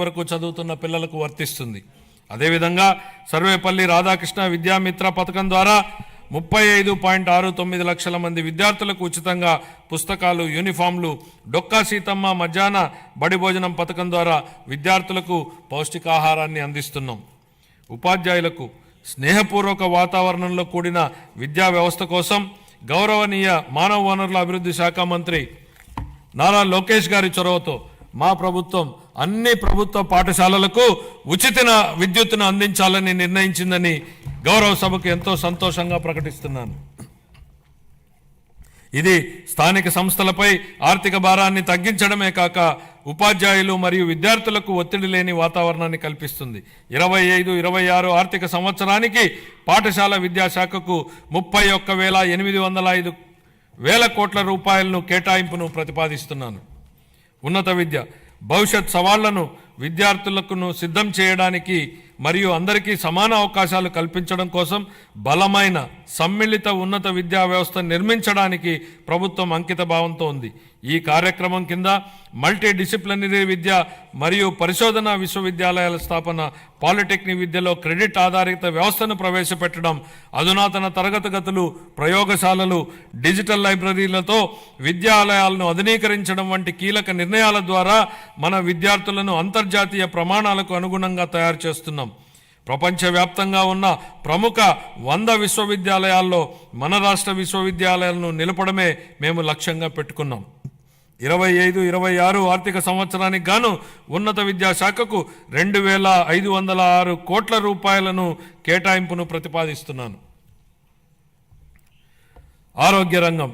వరకు చదువుతున్న పిల్లలకు వర్తిస్తుంది. అదేవిధంగా సర్వేపల్లి రాధాకృష్ణ విద్యామిత్ర పథకం ద్వారా 35.69 లక్షల మంది విద్యార్థులకు ఉచితంగా పుస్తకాలు, యూనిఫామ్లు, డొక్కా సీతమ్మ మధ్యాహ్న బడి భోజనం పథకం ద్వారా విద్యార్థులకు పౌష్టికాహారాన్ని అందిస్తున్నాం. ఉపాధ్యాయులకు స్నేహపూర్వక వాతావరణంలో కూడిన విద్యా వ్యవస్థ కోసం గౌరవనీయ మానవ వనరుల అభివృద్ధి శాఖ మంత్రి నారా లోకేష్ గారి చొరవతో మా ప్రభుత్వం అన్ని ప్రభుత్వ పాఠశాలలకు ఉచిత విద్యుత్తును అందించాలని నిర్ణయించిందని గౌరవ సభకు ఎంతో సంతోషంగా ప్రకటిస్తున్నాను. ఇది స్థానిక సంస్థలపై ఆర్థిక భారాన్ని తగ్గించడమే కాక ఉపాధ్యాయులు మరియు విద్యార్థులకు ఒత్తిడి లేని వాతావరణాన్ని కల్పిస్తుంది. 25-26 ఆర్థిక సంవత్సరానికి పాఠశాల విద్యాశాఖకు 31,805 వేల కోట్ల రూపాయలను కేటాయింపును ప్రతిపాదిస్తున్నాను. ఉన్నత విద్య భవిష్యత్ సవాళ్లను విద్యార్థులకు సిద్ధం చేయడానికి మరియు అందరికీ సమాన అవకాశాలు కల్పించడం కోసం బలమైన సమ్మిళిత ఉన్నత విద్యా వ్యవస్థ నిర్మించడానికి ప్రభుత్వం అంకిత భావంతో ఉంది. ఈ కార్యక్రమం కింద మల్టీ డిసిప్లినరీ విద్య మరియు పరిశోధనా విశ్వవిద్యాలయాల స్థాపన, పాలిటెక్నిక్ విద్యలో క్రెడిట్ ఆధారిత వ్యవస్థను ప్రవేశపెట్టడం, అధునాతన తరగతి గదులు, ప్రయోగశాలలు, డిజిటల్ లైబ్రరీలతో విద్యాలయాలను ఆధునీకరించడం వంటి కీలక నిర్ణయాల ద్వారా మన విద్యార్థులను అంతర్జాతీయ ప్రమాణాలకు అనుగుణంగా తయారు చేస్తున్నాం. ప్రపంచవ్యాప్తంగా ఉన్న ప్రముఖ 100 విశ్వవిద్యాలయాల్లో మన రాష్ట్ర విశ్వవిద్యాలయాలను నిలపడమే మేము లక్ష్యంగా పెట్టుకున్నాం. 25-26 ఆర్థిక సంవత్సరానికి గాను ఉన్నత విద్యాశాఖకు 2,506 కోట్ల రూపాయలను కేటాయింపును ప్రతిపాదిస్తున్నాను. ఆరోగ్య రంగం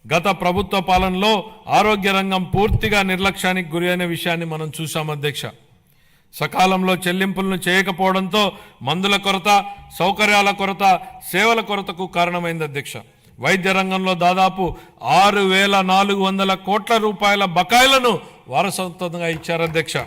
గత ప్రభుత్వ పాలనలో ఆరోగ్య రంగం పూర్తిగా నిర్లక్ష్యానికి గురి అయిన విషయాన్ని మనం చూసాం అధ్యక్ష. సకాలంలో చెల్లింపులను చేయకపోవడంతో మందుల కొరత, సౌకర్యాల కొరత, సేవల కొరతకు కారణమైంది అధ్యక్ష. వైద్య రంగంలో దాదాపు 6,400 కోట్ల రూపాయల బకాయిలను వారసత్వంగా ఇచ్చారు అధ్యక్ష.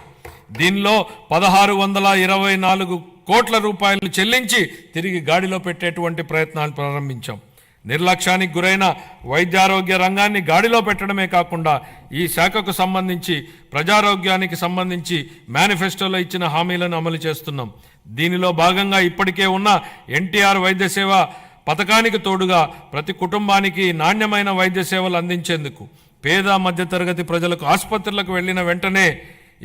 దీనిలో 1,624 కోట్ల రూపాయలు చెల్లించి తిరిగి గాడిలో పెట్టేటువంటి ప్రయత్నాలు ప్రారంభించాం. నిర్లక్ష్యానికి గురైన వైద్యారోగ్య రంగాన్ని గాడిలో పెట్టడమే కాకుండా ఈ శాఖకు సంబంధించి ప్రజారోగ్యానికి సంబంధించి మేనిఫెస్టోలో ఇచ్చిన హామీలను అమలు చేస్తున్నాం. దీనిలో భాగంగా ఇప్పటికే ఉన్న ఎన్టీఆర్ వైద్య సేవ పథకానికి తోడుగా ప్రతి కుటుంబానికి నాణ్యమైన వైద్య సేవలు అందించేందుకు పేద మధ్యతరగతి ప్రజలకు ఆసుపత్రులకు వెళ్లిన వెంటనే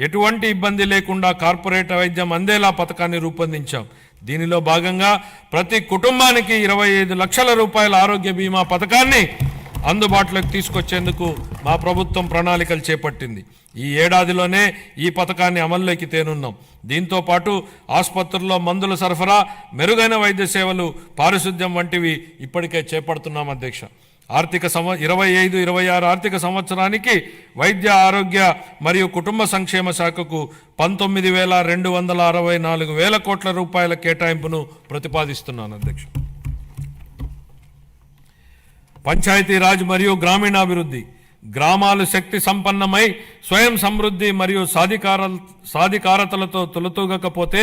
ఎటువంటి ఇబ్బంది లేకుండా కార్పొరేట్ వైద్యం అందేలా పథకాన్ని రూపొందించాం. దీనిలో భాగంగా ప్రతి కుటుంబానికి 25 లక్షల రూపాయల ఆరోగ్య బీమా పథకాన్ని అందుబాటులోకి తీసుకొచ్చేందుకు మా ప్రభుత్వం ప్రణాళికలు చేపట్టింది. ఈ ఏడాదిలోనే ఈ పథకాన్ని అమల్లోకి తేనున్నాం. దీంతో పాటు ఆసుపత్రుల్లో మందుల సరఫరా, మెరుగైన వైద్య సేవలు, పారిశుద్ధ్యం వంటివి ఇప్పటికే చేపడుతున్నాం అధ్యక్ష. 25-26 ఆర్థిక సంవత్సరానికి వైద్య ఆరోగ్య మరియు కుటుంబ సంక్షేమ శాఖకు 19,264 వేల కోట్ల రూపాయల కేటాయింపును ప్రతిపాదిస్తున్నాను అధ్యక్ష. పంచాయతీరాజ్ మరియు గ్రామీణాభివృద్ధి గ్రామాలు శక్తి సంపన్నమై స్వయం సమృద్ధి మరియు సాధికారతలతో తొలతూగకపోతే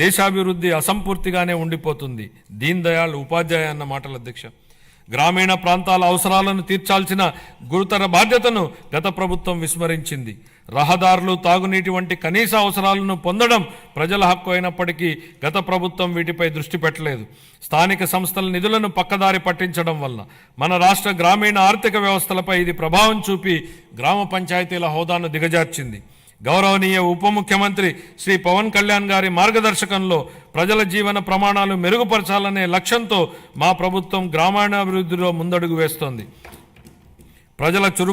దేశాభివృద్ధి అసంపూర్తిగానే ఉండిపోతుంది. దీన్ దయాళ్ ఉపాధ్యాయ అన్న మాటలు అధ్యక్ష. గ్రామీణ ప్రాంతాల అవసరాలను తీర్చాల్సిన గురుతర బాధ్యతను గత ప్రభుత్వం విస్మరించింది. రహదారులు, తాగునీటి వంటి కనీస అవసరాలను పొందడం ప్రజల హక్కు అయినప్పటికీ గత ప్రభుత్వం వీటిపై దృష్టి పెట్టలేదు. స్థానిక సంస్థల నిధులను పక్కదారి పట్టించడం వల్ల మన రాష్ట్ర గ్రామీణ ఆర్థిక వ్యవస్థలపై ఇది ప్రభావం చూపి గ్రామ పంచాయతీల హోదాను దిగజార్చింది. గౌరవనీయ ఉప ముఖ్యమంత్రి శ్రీ పవన్ కళ్యాణ్ గారి మార్గదర్శకంలో ప్రజల జీవన ప్రమాణాలు మెరుగుపరచాలనే లక్ష్యంతో మా ప్రభుత్వం గ్రామీణాభివృద్ధిలో ముందడుగు వేస్తోంది. ప్రజల